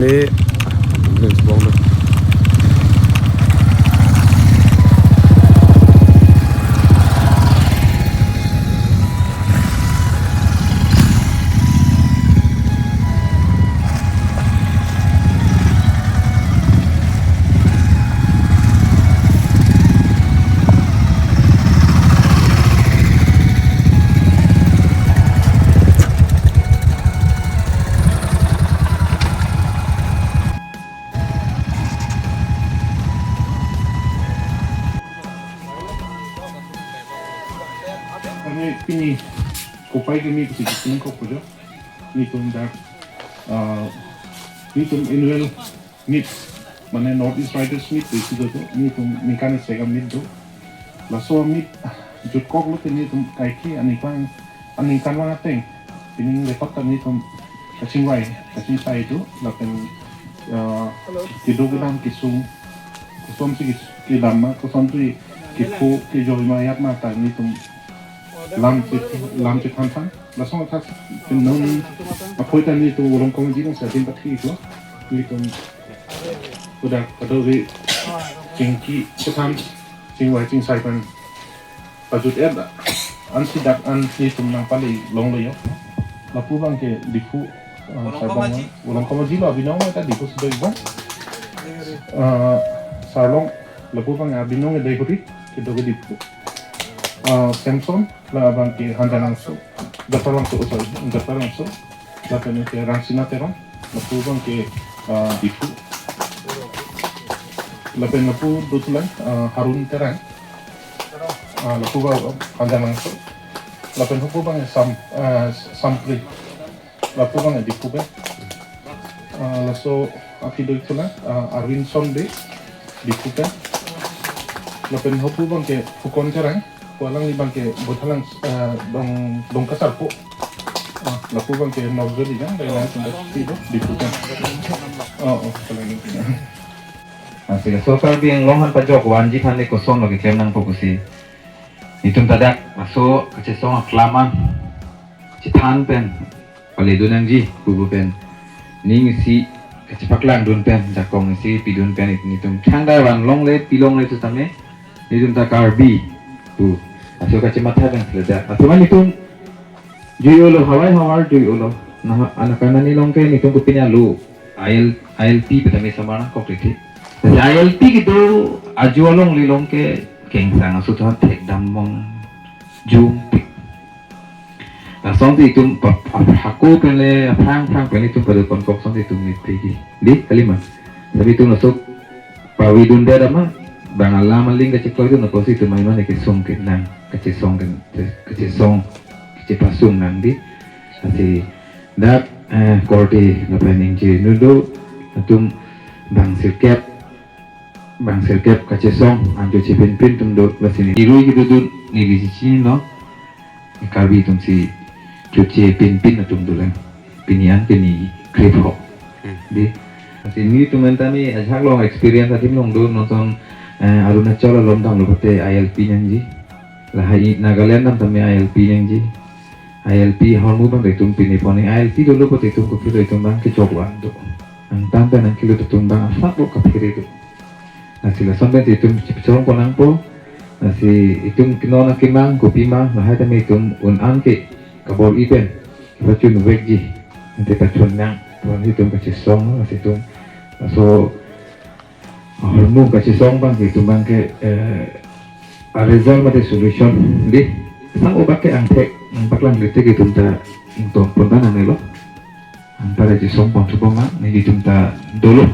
Ini banget. Ini kopai kami positif kau punya. Ini tunda, ini tum annual meet, mana North East Riders meet itu tu. Ini tum mekanik saya meet tu. Lalu meet jut kok lu ini tum kaiki anikan mana teng. Ini lepas kami tum kacing saya itu. Lalu tidur dalam kisung sih kilama, kusum tu kipu kijol mayat mata ini tum lam cik hantan, langsung atas penon apa itu ni tu orang komedi kan saya timpat itu, itu udah di cingki setan cingwai cing saya pun pajut ada, ansidak itu nampali long loyo, lapu bang ke difu saya bang orang komedi lah binong ada difu sudah ibu, sarlong lapu bang binong ada ikut kita ke difu. Samson lah abang ke handa langsung, dapat langsung dapat ke Rangsina terang, lalu abang ke Difu, lalu dotulan Harun terang, lalu abang handa langsung, lalu abang Sampri, lalu abang Difu kan, lalu akido itulah Arwin Sonde Difu kan, lalu abang ke Fukon terang. Walang ibang ke botalang dong kasar po. Lapu bang ke Norzo di jang dahil lang dito diputan. Oo, talagang ina. Sige, so sabi ang longan pa jok wanji tane ko song lagi kem nang fokusi. Itum tadak maso kace song aklama citan pen pale dunang ji bubu pen ning si kace paklang dun pen jakong si pidun pen itum thangda wan long le pilong le tu tame itum ta karbi tu aso kace mata bang seleda aso man itum juyolo hawar juyolo nah anak-anak ni long ke itum kupinya lu ILP petame samana kokriti ILP gitu ajualong lilong ke kengsang aso tuh tek damong jum pik nah sonti itum aku pele prang pele itum pada konkok sonti itum ni pergi di kalimat tapi itum masuk pawi dunda dama bang Allah maling kecik itu nak kosi itu mainan kesong kenang kecesong kecepasung nanti nanti dak korte ngapain je nudo atum bang sirkep kecesong anjo cepin tum do basini diru gitu dun ni di sini no karbi tum si cuci pin atum dulang pinian pini kripho di nanti ni tum mentami ajak long experience tadi long do nonton Arunachal lomdang lokote ILP nyanji lahai Nagaland nam tami ILP nyanji ILP hormu bang detung piniponi ILP dulu pot detung kopi detung bang kecokwan do ang tanda nang kilo detung bang asap lo kapiri do nasi lasan ben detung cipicorong konang po nasi itung kinona kimang kopi mah lahai tami itung angke kabor ipen kipacun wegji nanti pacun nang tuan itung kacisong nasi itung so hormu kasih song bang gitu bang ke result mati solution di sang obat ke angtek paklang gitu gitu ta untuk pontan ane lo antara jisong pon coba mak nih gitu ta dulu